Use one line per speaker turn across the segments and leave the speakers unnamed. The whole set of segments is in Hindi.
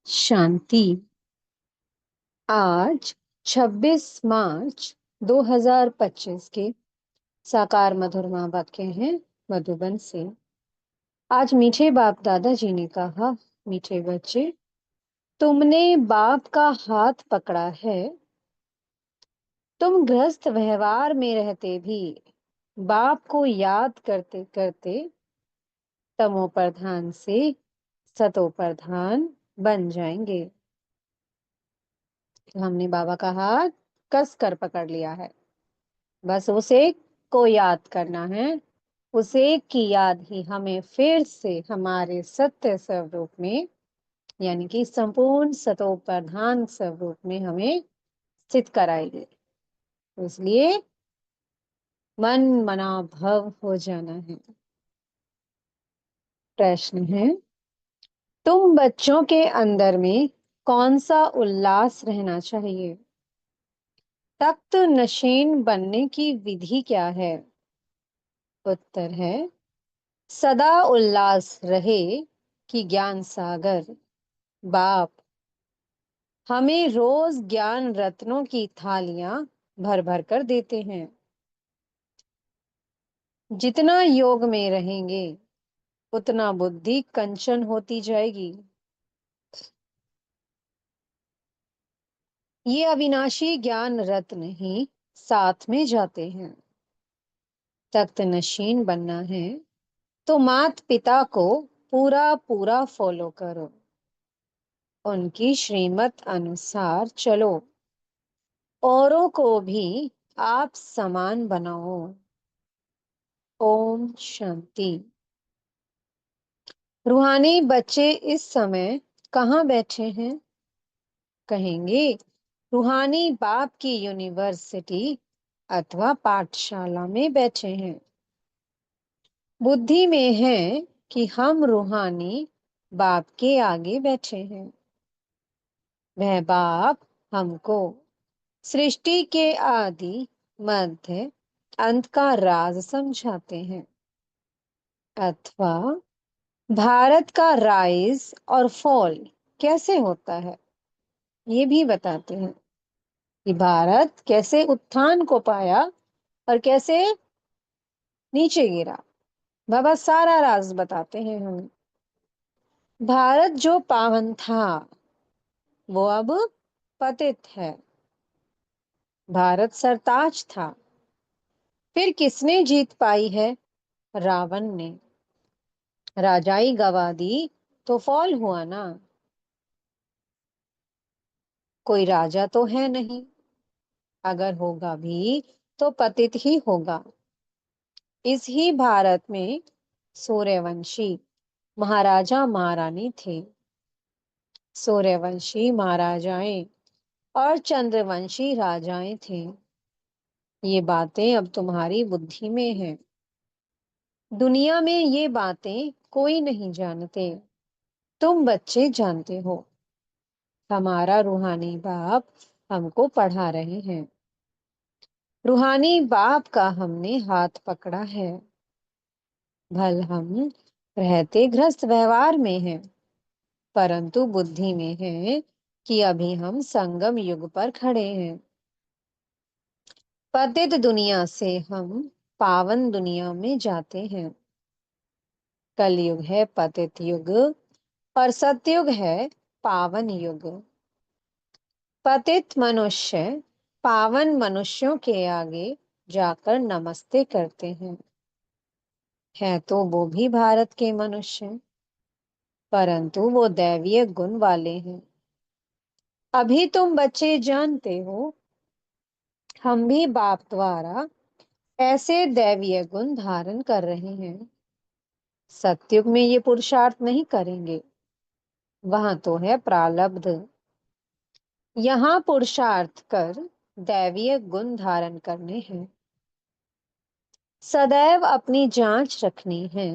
शांति। आज 26 मार्च 2025 के साकार मधुरमा वाक्य हैं मधुबन से। आज मीठे बाप दादाजी ने कहा, मीठे बच्चे, तुमने बाप का हाथ पकड़ा है। तुम गृहस्थ व्यवहार में रहते भी बाप को याद करते करते तमो प्रधान से सतो प्रधान बन जाएंगे। हमने बाबा का हाथ कस कर पकड़ लिया है, बस उसे को याद करना है। उसे की याद ही हमें फिर से हमारे सत्य स्वरूप में, यानी कि संपूर्ण सतो प्रधान स्वरूप में हमें स्थित कराएगी। इसलिए मन मना भव हो जाना है। प्रश्न है, तुम बच्चों के अंदर में कौन सा उल्लास रहना चाहिए? तख्त नशीन बनने की विधि क्या है? उत्तर है, सदा उल्लास रहे कि ज्ञान सागर बाप हमें रोज ज्ञान रत्नों की थालियां भर भर कर देते हैं। जितना योग में रहेंगे उतना बुद्धि कंचन होती जाएगी। ये अविनाशी ज्ञान रत्न ही साथ में जाते हैं। तख्त नशीन बनना है तो मात पिता को पूरा पूरा फॉलो करो, उनकी श्रीमत अनुसार चलो, औरों को भी आप समान बनाओ। ओम शांति। रूहानी बच्चे इस समय कहाँ बैठे हैं? कहेंगे, रूहानी बाप की यूनिवर्सिटी अथवा पाठशाला में बैठे हैं। बुद्धि में है कि हम रूहानी बाप के आगे बैठे हैं। वह बाप हमको सृष्टि के आदि मध्य अंत का राज समझाते हैं, अथवा भारत का राइज और फॉल कैसे होता है ये भी बताते हैं कि भारत कैसे उत्थान को पाया और कैसे नीचे गिरा। बाबा सारा राज बताते हैं हमें। भारत जो पावन था वो अब पतित है। भारत सरताज था, फिर किसने जीत पाई है? रावण ने। राजाई गवा दी तो फॉल हुआ ना। कोई राजा तो है नहीं, अगर होगा भी तो पतित ही होगा। इस ही भारत में सूर्यवंशी महाराजा महारानी थे। सूर्यवंशी महाराजाएं और चंद्रवंशी राजाएं थे। ये बातें अब तुम्हारी बुद्धि में हैं। दुनिया में ये बातें कोई नहीं जानते, तुम बच्चे जानते हो। हमारा रूहानी बाप हमको पढ़ा रहे हैं। रूहानी बाप का हमने हाथ पकड़ा है। भल हम रहते गृहस्थ व्यवहार में हैं, परंतु बुद्धि में है कि अभी हम संगम युग पर खड़े हैं। पतित दुनिया से हम पावन दुनिया में जाते हैं। कलयुग है पतित युग और सतयुग है पावन युग। पतित मनुष्य पावन मनुष्यों के आगे जाकर नमस्ते करते हैं। है तो वो भी भारत के मनुष्य, परंतु वो दैवीय गुण वाले हैं। अभी तुम बच्चे जानते हो, हम भी बाप द्वारा ऐसे दैवीय गुण धारण कर रहे हैं। सतयुग में ये पुरुषार्थ नहीं करेंगे, वहां तो है प्रारब्ध। यहाँ पुरुषार्थ कर दैवीय गुण धारण करने हैं। सदैव अपनी जांच रखनी है,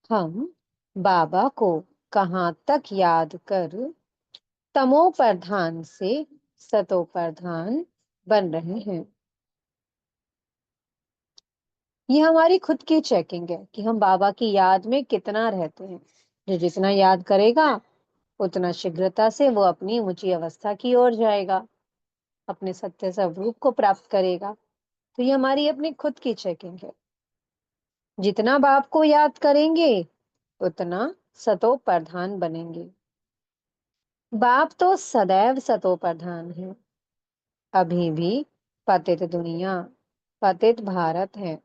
हम बाबा को कहाँ तक याद कर तमो प्रधान से सतो प्रधान बन रहे हैं। ये हमारी खुद की चेकिंग है कि हम बाबा की याद में कितना रहते हैं। जो जितना याद करेगा उतना शीघ्रता से वो अपनी ऊंची अवस्था की ओर जाएगा, अपने सत्य स्वरूप को प्राप्त करेगा। तो ये हमारी अपनी खुद की चेकिंग है। जितना बाप को याद करेंगे उतना सतो प्रधान बनेंगे। बाप तो सदैव सतो प्रधान है। अभी भी पतित दुनिया, पतित भारत है।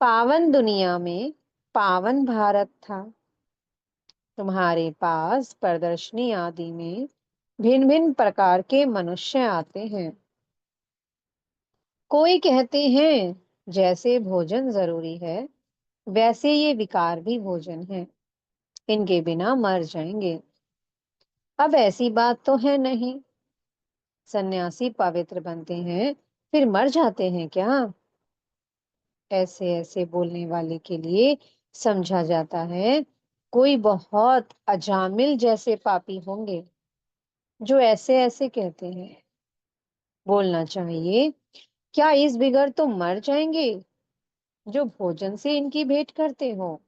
पावन दुनिया में पावन भारत था। तुम्हारे पास प्रदर्शनी आदि में भिन्न भिन्न प्रकार के मनुष्य आते हैं। कोई कहते हैं जैसे भोजन जरूरी है वैसे ये विकार भी भोजन है, इनके बिना मर जाएंगे। अब ऐसी बात तो है नहीं। सन्यासी पवित्र बनते हैं फिर मर जाते हैं क्या? ऐसे ऐसे बोलने वाले के लिए समझा जाता है कोई बहुत अजामिल जैसे पापी होंगे जो ऐसे ऐसे कहते हैं। बोलना चाहिए क्या इस बिगर तो मर जाएंगे जो भोजन से इनकी भेंट करते हो।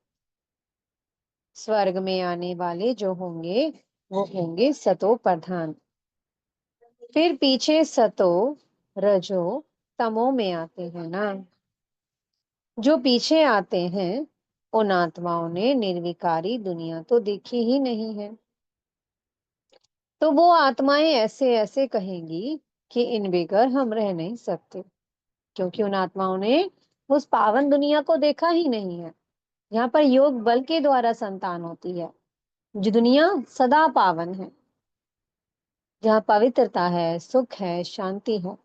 स्वर्ग में आने वाले जो होंगे वो होंगे सतो प्रधान। फिर पीछे सतो, रजो, तमो में आते हैं ना। जो पीछे आते हैं उन आत्माओं ने निर्विकारी दुनिया तो देखी ही नहीं है। तो वो आत्माएं ऐसे ऐसे कहेंगी कि इन बेगर हम रह नहीं सकते, क्योंकि उन आत्माओं ने उस पावन दुनिया को देखा ही नहीं है। यहाँ पर योग बल के द्वारा संतान होती है, जो दुनिया सदा पावन है, जहाँ पवित्रता है, सुख है, शांति है।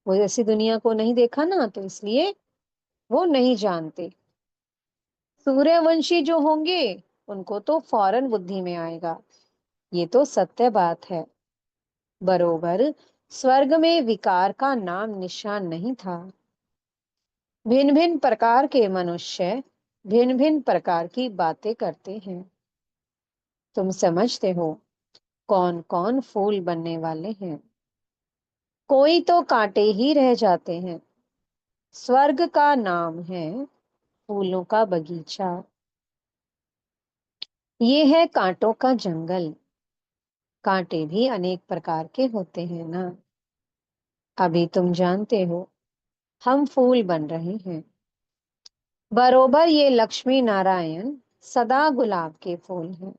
वो ऐसी दुनिया को नहीं देखा ना, तो इसलिए वो नहीं जानते। सूर्यवंशी जो होंगे उनको तो फौरन बुद्धि में आएगा, ये तो सत्य बात है। बरोबर स्वर्ग में विकार का नाम निशान नहीं था। भिन्न भिन्न प्रकार के मनुष्य भिन्न भिन्न प्रकार की बातें करते हैं। तुम समझते हो कौन कौन फूल बनने वाले हैं? कोई तो कांटे ही रह जाते हैं। स्वर्ग का नाम है फूलों का बगीचा। ये है कांटों का जंगल। कांटे भी अनेक प्रकार के होते हैं ना। अभी तुम जानते हो हम फूल बन रहे हैं। बरोबर ये लक्ष्मी नारायण सदा गुलाब के फूल हैं।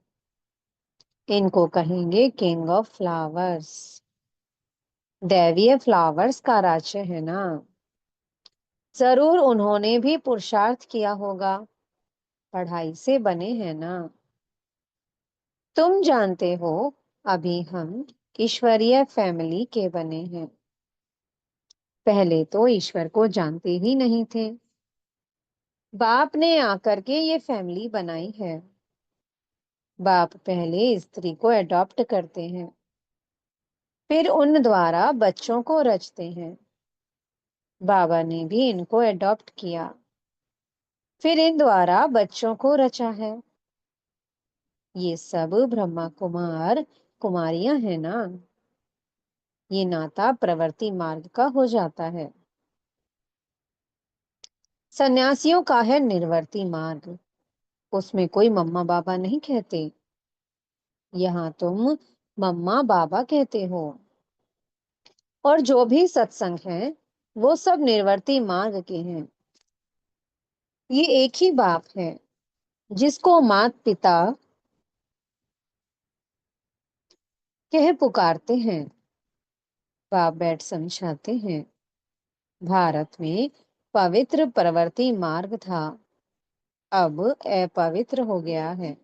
इनको कहेंगे किंग ऑफ फ्लावर्स। दैवीय फ्लावर्स का राज्य है ना। जरूर उन्होंने भी पुरुषार्थ किया होगा, पढ़ाई से बने हैं ना। तुम जानते हो अभी हम ईश्वरीय फैमिली के बने हैं। पहले तो ईश्वर को जानते ही नहीं थे। बाप ने आकर के ये फैमिली बनाई है। बाप पहले स्त्री को अडॉप्ट करते हैं, फिर उन द्वारा बच्चों को रचते हैं। बाबा ने भी इनको अडॉप्ट किया, फिर इन द्वारा बच्चों को रचा है। ये सब ब्रह्मा कुमार कुमारियां हैं ना। ये नाता प्रवृत्ति मार्ग का हो जाता है। सन्यासियों का है निर्वर्ती मार्ग, उसमें कोई मम्मा बाबा नहीं कहते। यहाँ तुम मम्मा बाबा कहते हो। और जो भी सत्संग है वो सब निर्वर्ती मार्ग के हैं। ये एक ही बाप है जिसको मात पिता कह पुकारते हैं। बाप बैठ समझाते हैं भारत में पवित्र प्रवृत्ति मार्ग था, अब अपवित्र हो गया है।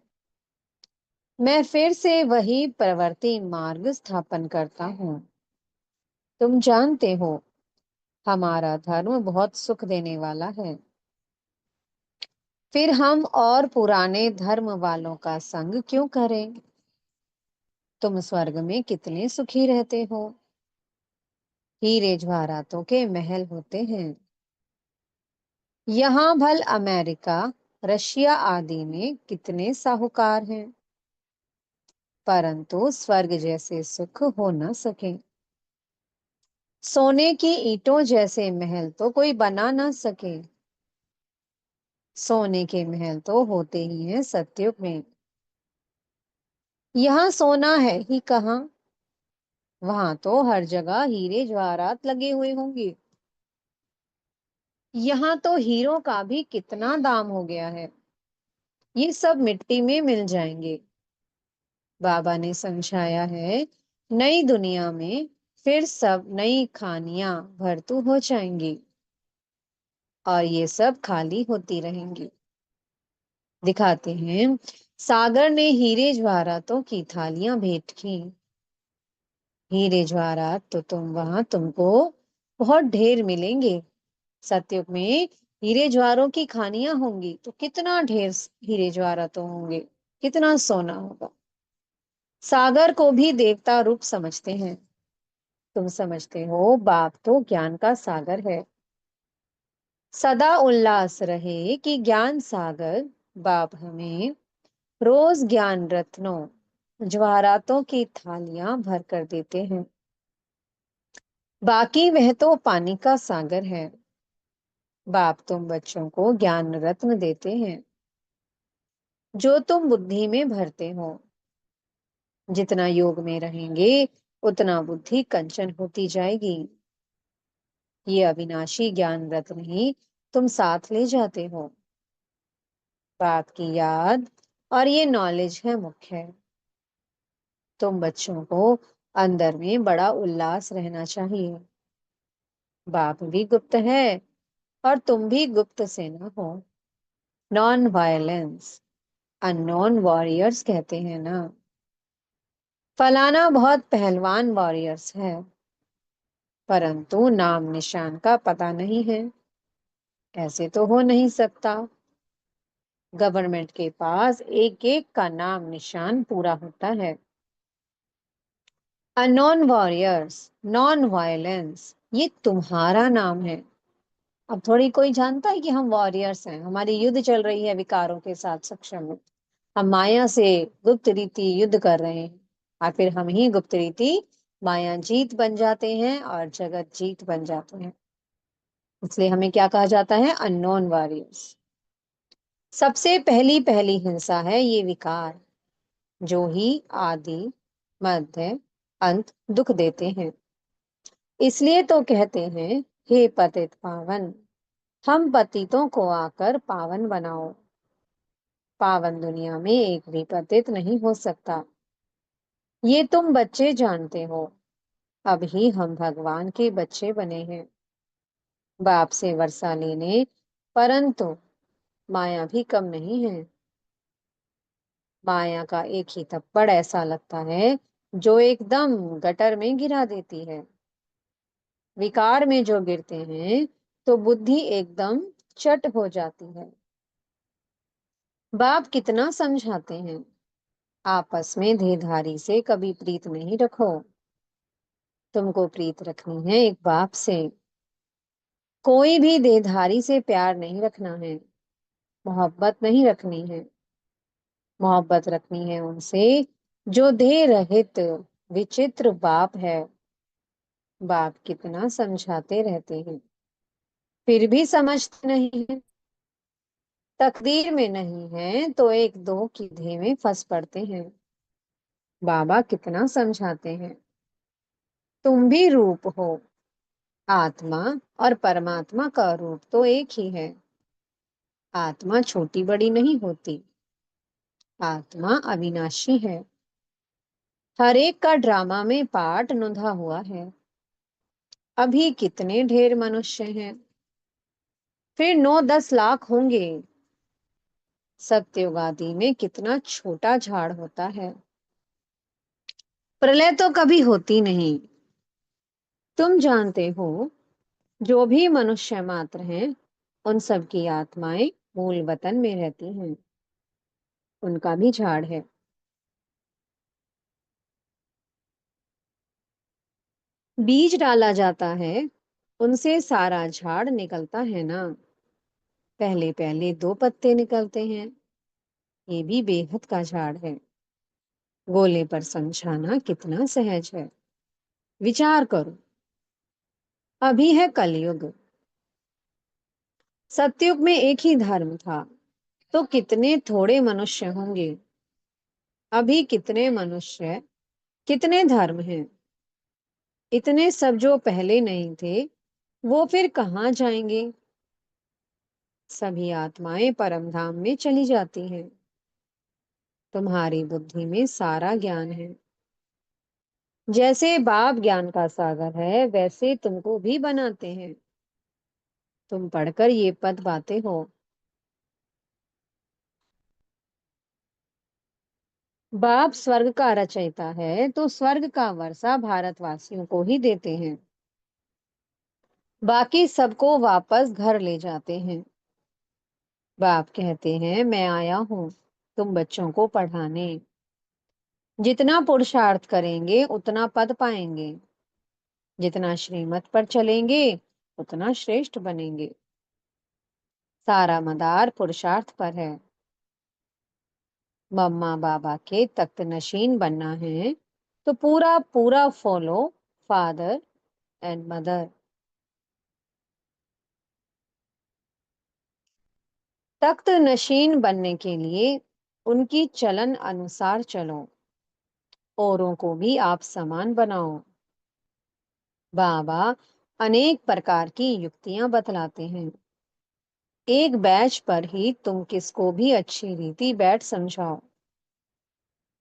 मैं फिर से वही प्रवृत्ति मार्ग स्थापन करता हूँ। तुम जानते हो हमारा धर्म बहुत सुख देने वाला है। फिर हम और पुराने धर्म वालों का संग क्यों करें? तुम स्वर्ग में कितने सुखी रहते हो। हीरे जवाहरातों के महल होते हैं। यहाँ भल अमेरिका, रशिया आदि में कितने साहूकार हैं, परंतु स्वर्ग जैसे सुख हो न सके। सोने की ईंटों जैसे महल तो कोई बना ना सके। सोने के महल तो होते ही हैं सतयुग में। यहाँ सोना है ही कहाँ, वहां तो हर जगह हीरे जवाहरात लगे हुए होंगे। यहाँ तो हीरो का भी कितना दाम हो गया है, ये सब मिट्टी में मिल जाएंगे। बाबा ने समझाया है, नई दुनिया में फिर सब नई खानियां भरतू हो जाएंगी और ये सब खाली होती रहेंगी। दिखाते हैं, सागर ने हीरे जवाहरातों की थालियां भेंट की। हीरे जवाहरात तो तुमको बहुत ढेर मिलेंगे। सतयुग में हीरे ज्वारों की खानियां होंगी तो कितना ढेर हीरे ज्वारातों होंगे, कितना सोना होगा। सागर को भी देवता रूप समझते हैं। तुम समझते हो बाप तो ज्ञान का सागर है। सदा उल्लास रहे कि ज्ञान सागर बाप हमें रोज ज्ञान रत्नों ज्वारातों की थालियां भर कर देते हैं। बाकी वह तो पानी का सागर है। बाप तुम बच्चों को ज्ञान रत्न देते हैं जो तुम बुद्धि में भरते हो। जितना योग में रहेंगे उतना बुद्धि कंचन होती जाएगी। ये अविनाशी ज्ञान रत्न ही तुम साथ ले जाते हो। बाप की याद और ये नॉलेज है मुख्य। तुम बच्चों को अंदर में बड़ा उल्लास रहना चाहिए। बाप भी गुप्त है और तुम भी गुप्त से न हो। नॉन वायलेंस अननोन वॉरियर्स कहते हैं ना। फलाना बहुत पहलवान वॉरियर्स है, परंतु नाम निशान का पता नहीं है। ऐसे तो हो नहीं सकता। गवर्नमेंट के पास एक एक का नाम निशान पूरा होता है। अननोन वॉरियर्स, नॉन वायलेंस, ये तुम्हारा नाम है। अब थोड़ी कोई जानता है कि हम वॉरियर्स हैं, हमारी युद्ध चल रही है विकारों के साथ सक्षम में। हम माया से गुप्त रीति युद्ध कर रहे हैं और फिर हम ही गुप्त रीति माया जीत बन जाते हैं और जगत जीत बन जाते हैं। इसलिए हमें क्या कहा जाता है, अननोन वॉरियर्स। सबसे पहली पहली हिंसा है ये विकार, जो ही आदि मध्य अंत दुख देते हैं। इसलिए तो कहते हैं, हे पतित पावन, हम पतितों को आकर पावन बनाओ। पावन दुनिया में एक भी पतित नहीं हो सकता। ये तुम बच्चे जानते हो। अब ही हम भगवान के बच्चे बने हैं, बाप से वर्षा लेने। परंतु माया भी कम नहीं है। माया का एक ही थप्पड़ ऐसा लगता है जो एकदम गटर में गिरा देती है। विकार में जो गिरते हैं तो बुद्धि एकदम चट हो जाती है। बाप कितना समझाते हैं, आपस में देहधारी से कभी प्रीत नहीं रखो। तुमको प्रीत रखनी है एक बाप से। कोई भी देहधारी से प्यार नहीं रखना है, मोहब्बत नहीं रखनी है। मोहब्बत रखनी है उनसे जो देह रहित विचित्र बाप है। बाप कितना समझाते रहते हैं, फिर भी समझते नहीं है। तकदीर में नहीं है तो एक दो की देह में फंस पड़ते हैं। बाबा कितना समझाते हैं, तुम भी रूप हो। आत्मा और परमात्मा का रूप तो एक ही है। आत्मा छोटी बड़ी नहीं होती। आत्मा अविनाशी है। हर एक का ड्रामा में पार्ट नुंधा हुआ है। अभी कितने ढेर मनुष्य हैं, फिर 9-10 लाख होंगे। सत्ययुग आदि में कितना छोटा झाड़ होता है। प्रलय तो कभी होती नहीं। तुम जानते हो, जो भी मनुष्य मात्र हैं उन सब की आत्माएं मूल वतन में रहती हैं। उनका भी झाड़ है। बीज डाला जाता है, उनसे सारा झाड़ निकलता है ना। पहले पहले 2 पत्ते निकलते हैं, ये भी बेहद का झाड़ है। गोले पर समझाना कितना सहज है। विचार करो, अभी है कलयुग। सतयुग में एक ही धर्म था तो कितने थोड़े मनुष्य होंगे। अभी कितने मनुष्य, कितने धर्म हैं? इतने सब जो पहले नहीं थे, वो फिर कहाँ जाएंगे? सभी आत्माएं परम धाम में चली जाती हैं। तुम्हारी बुद्धि में सारा ज्ञान है। जैसे बाप ज्ञान का सागर है, वैसे तुमको भी बनाते हैं। तुम पढ़कर ये पद पाते हो। बाप स्वर्ग का रचयिता है, तो स्वर्ग का वर्षा भारतवासियों को ही देते हैं। बाकी सबको वापस घर ले जाते हैं। बाप कहते हैं, मैं आया हूँ तुम बच्चों को पढ़ाने। जितना पुरुषार्थ करेंगे उतना पद पाएंगे। जितना श्रीमत पर चलेंगे उतना श्रेष्ठ बनेंगे। सारा मदार पुरुषार्थ पर है। मम्मा बाबा के तख्त नशीन बनना है, तो पूरा पूरा फॉलो फादर एंड मदर। तख्त नशीन बनने के लिए उनकी चलन अनुसार चलो। औरों को भी आप समान बनाओ। बाबा अनेक प्रकार की युक्तियां बतलाते हैं। एक बैच पर ही तुम किसको भी अच्छी रीति बैठ समझाओ।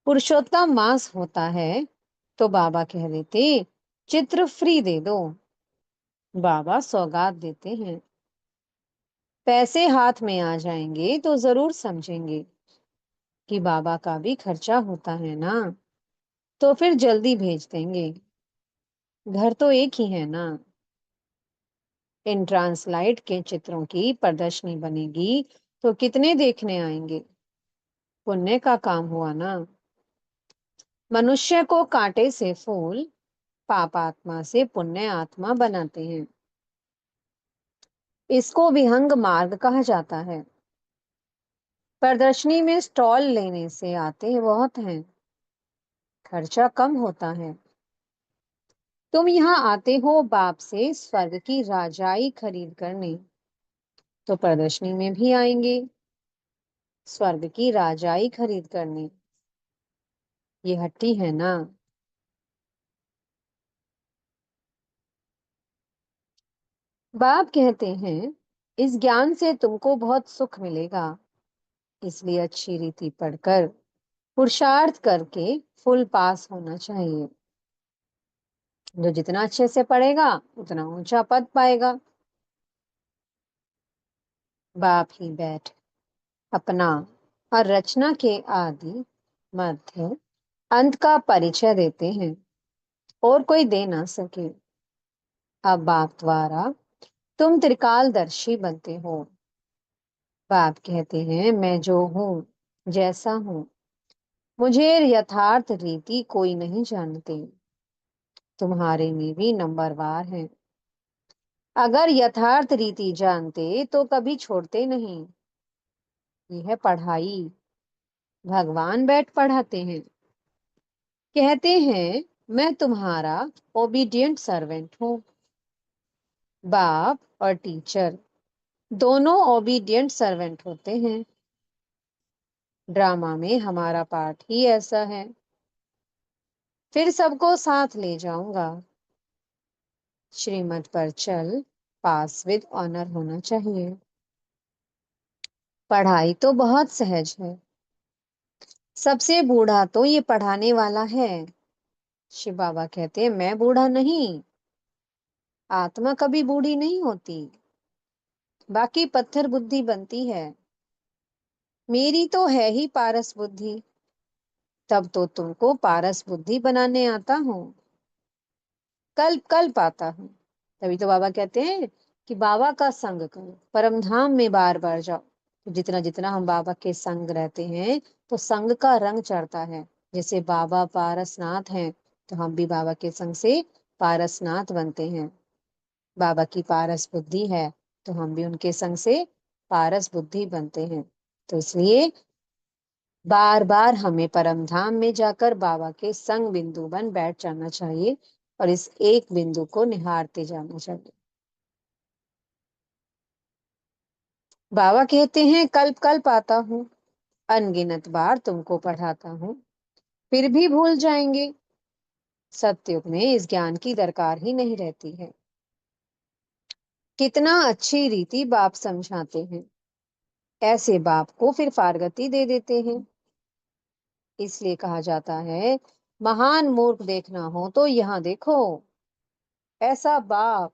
पुरुषोत्तम मास होता है, तो बाबा कह देते चित्र फ्री दे दो। बाबा सौगात देते हैं। पैसे हाथ में आ जाएंगे तो जरूर समझेंगे कि बाबा का भी खर्चा होता है ना। तो फिर जल्दी भेज देंगे। घर तो एक ही है ना। इन ट्रांसलाइट के चित्रों की प्रदर्शनी बनेगी, तो कितने देखने आएंगे। पुण्य का काम हुआ ना। मनुष्य को कांटे से फूल, पाप आत्मा से पुण्य आत्मा बनाते हैं। इसको विहंग मार्ग कहा जाता है। प्रदर्शनी में स्टॉल लेने से आते बहुत हैं, खर्चा कम होता है। तुम यहाँ आते हो बाप से स्वर्ग की राजाई खरीद करने, तो प्रदर्शनी में भी आएंगे स्वर्ग की राजाई खरीद करने। ये हट्टी है ना। बाप कहते हैं, इस ज्ञान से तुमको बहुत सुख मिलेगा, इसलिए अच्छी रीति पढ़कर पुरुषार्थ करके फुल पास होना चाहिए। जो जितना अच्छे से पढ़ेगा उतना ऊंचा पद पाएगा। बाप ही बैठ अपना और रचना के आदि मध्य अंत का परिचय देते हैं, और कोई दे ना सके। अब बाप द्वारा तुम त्रिकालदर्शी बनते हो। बाप कहते हैं, मैं जो हूँ, जैसा हूँ, मुझे यथार्थ रीति कोई नहीं जानते। तुम्हारे में भी नंबरवार हैं। अगर यथार्थ रीति जानते तो कभी छोड़ते नहीं। यह है पढ़ाई। भगवान बैठ पढ़ाते हैं। कहते हैं, मैं तुम्हारा ओबीडिएंट सर्वेंट हूँ। बाप और टीचर दोनों ओबीडिएंट सर्वेंट होते हैं। ड्रामा में हमारा पार्ट ही ऐसा है। फिर सबको साथ ले जाऊंगा। श्रीमत पर चल, पास विद ऑनर होना चाहिए। पढ़ाई तो बहुत सहज है। सबसे बूढ़ा तो ये पढ़ाने वाला है। शिव बाबा कहते हैं, मैं बूढ़ा नहीं। आत्मा कभी बूढ़ी नहीं होती। बाकी पत्थर बुद्धि बनती है। मेरी तो है ही पारस बुद्धि। तब तो तुमको पारस बुद्धि बनाने आता हूँ। कल्प कल्प आता हूँ। तभी तो बाबा कहते हैं कि बाबा का संग करो, परम धाम में बार बार जाओ। तो जितना जितना हम बाबा के संग रहते हैं, तो संग का रंग चढ़ता है। जैसे बाबा पारसनाथ हैं, तो हम भी बाबा के संग से पारसनाथ बनते हैं। बाबा की पारस बुद्धि है, तो हम भी उनके संग से पारस बुद्धि बनते हैं। तो इसलिए बार बार हमें परम धाम में जाकर बाबा के संग बिंदु बन बैठ जाना चाहिए, और इस एक बिंदु को निहारते जाना चाहिए। बाबा कहते हैं, कल्प कल्प आता हूँ, अनगिनत बार तुमको पढ़ाता हूँ। फिर भी भूल जाएंगे। सतयुग में इस ज्ञान की दरकार ही नहीं रहती है। कितना अच्छी रीति बाप समझाते हैं। ऐसे बाप को फिर फारगती दे देते हैं। इसलिए कहा जाता है, महान मूर्ख देखना हो तो यहाँ देखो। ऐसा बाप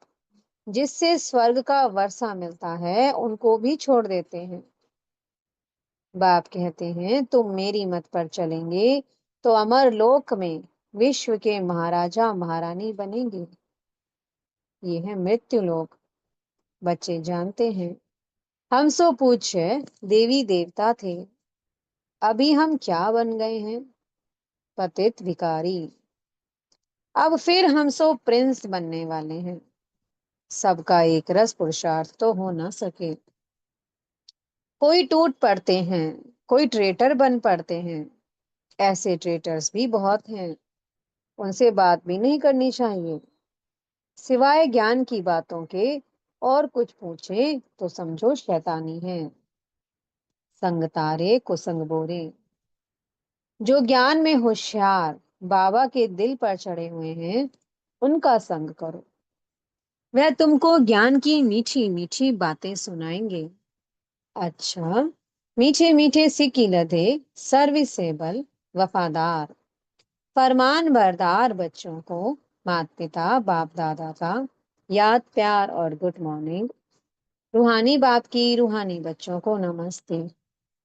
जिससे स्वर्ग का वर्षा मिलता है, उनको भी छोड़ देते हैं। बाप कहते हैं, तुम मेरी मत पर चलेंगे तो अमर लोक में विश्व के महाराजा महारानी बनेंगे। ये है मृत्यु लोक। बच्चे जानते हैं, हम सो पूज्य देवी देवता थे, अभी हम क्या बन गए हैं? पतित भिखारी। अब फिर हम सो प्रिंस बनने वाले हैं। सबका एक रस पुरुषार्थ तो हो ना सके। कोई टूट पड़ते हैं, कोई ट्रेटर बन पड़ते हैं। ऐसे ट्रेटर्स भी बहुत हैं, उनसे बात भी नहीं करनी चाहिए। सिवाय ज्ञान की बातों के और कुछ पूछे तो समझो शैतानी है। संग तारे कुसंग बोरे। जो ज्ञान में होशियार बाबा के दिल पर चढ़े हुए हैं, उनका संग करो। वह तुमको ज्ञान की मीठी मीठी बातें सुनाएंगे। अच्छा, मीठे मीठे सिक्की लदे, सर्विसेबल, वफादार, फरमान बरदार बच्चों को माता पिता बाप दादा का याद प्यार और गुड मॉर्निंग। रूहानी बाप की रूहानी बच्चों को नमस्ते।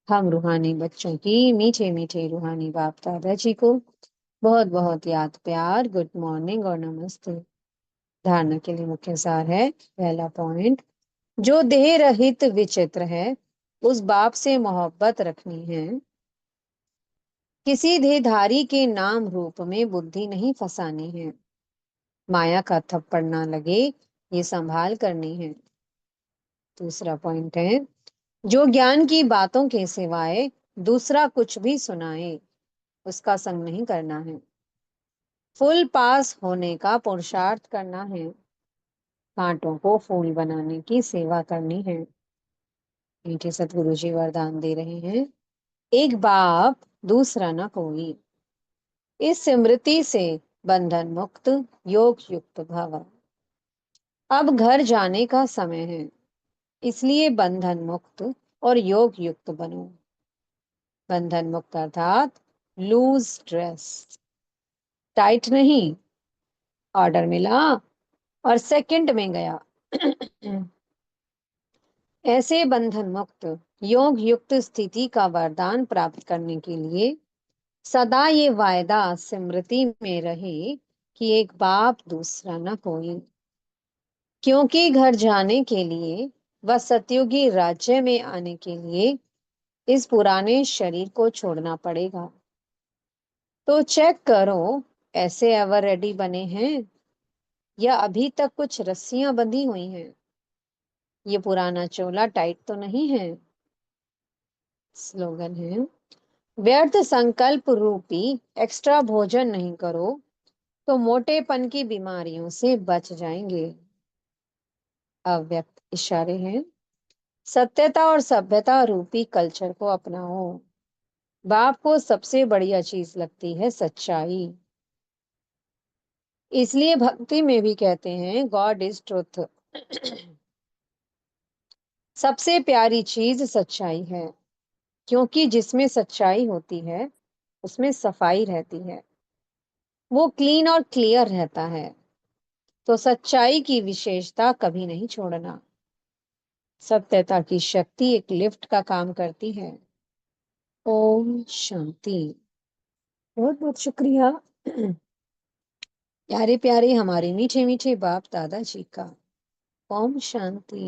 हम रूहानी बच्चों की मीठे मीठे रूहानी बाप दादा जी को बहुत बहुत याद प्यार, गुड मॉर्निंग और नमस्ते। धारणा के लिए मुख्य सार है, पहला पॉइंट, जो देह रहित विचित्र है, उस बाप से मोहब्बत रखनी है। किसी देहधारी के नाम रूप में बुद्धि नहीं फंसानी है। माया का थप्पड़ ना लगे, ये संभाल करनी है। दूसरा पॉइंट है, जो ज्ञान की बातों के सिवाय दूसरा कुछ भी सुनाए, उसका संग नहीं करना है। फुल पास होने का पुरुषार्थ करना है। कांटों को फूल बनाने की सेवा करनी है। मीठे सतगुरु जी वरदान दे रहे हैं, एक बाप दूसरा न कोई। इस स्मृति से बंधन मुक्त योग युक्त भव। अब घर जाने का समय है, इसलिए बंधन मुक्त और योग युक्त बनो। बंधन मुक्त अर्थात लूज ड्रेस, टाइट नहीं। ऑर्डर मिला और सेकंड में गया। ऐसे बंधन मुक्त योग युक्त स्थिति का वरदान प्राप्त करने के लिए सदा ये वायदा स्मृति में रहे कि एक बाप दूसरा न कोई। क्योंकि घर जाने के लिए व सतयुगी राज्य में आने के लिए इस पुराने शरीर को छोड़ना पड़ेगा। तो चेक करो, ऐसे एवर रेडी बने हैं या अभी तक कुछ रस्सियां बंधी हुई हैं? ये पुराना चोला टाइट तो नहीं है। स्लोगन है, व्यर्थ संकल्प रूपी एक्स्ट्रा भोजन नहीं करो तो मोटेपन की बीमारियों से बच जाएंगे। अव्यक्त इशारे हैं, सत्यता और सभ्यता रूपी कल्चर को अपनाओ। बाप को सबसे बढ़िया चीज लगती है सच्चाई। इसलिए भक्ति में भी कहते हैं, गॉड इज ट्रुथ। सबसे प्यारी चीज सच्चाई है, क्योंकि जिसमें सच्चाई होती है उसमें सफाई रहती है, वो क्लीन और क्लियर रहता है। तो सच्चाई की विशेषता कभी नहीं छोड़ना। सत्यता की शक्ति एक लिफ्ट का काम करती है। ओम शांति। बहुत बहुत शुक्रिया प्यारे प्यारे हमारे मीठे मीठे बाप दादा जी का। ओम शांति।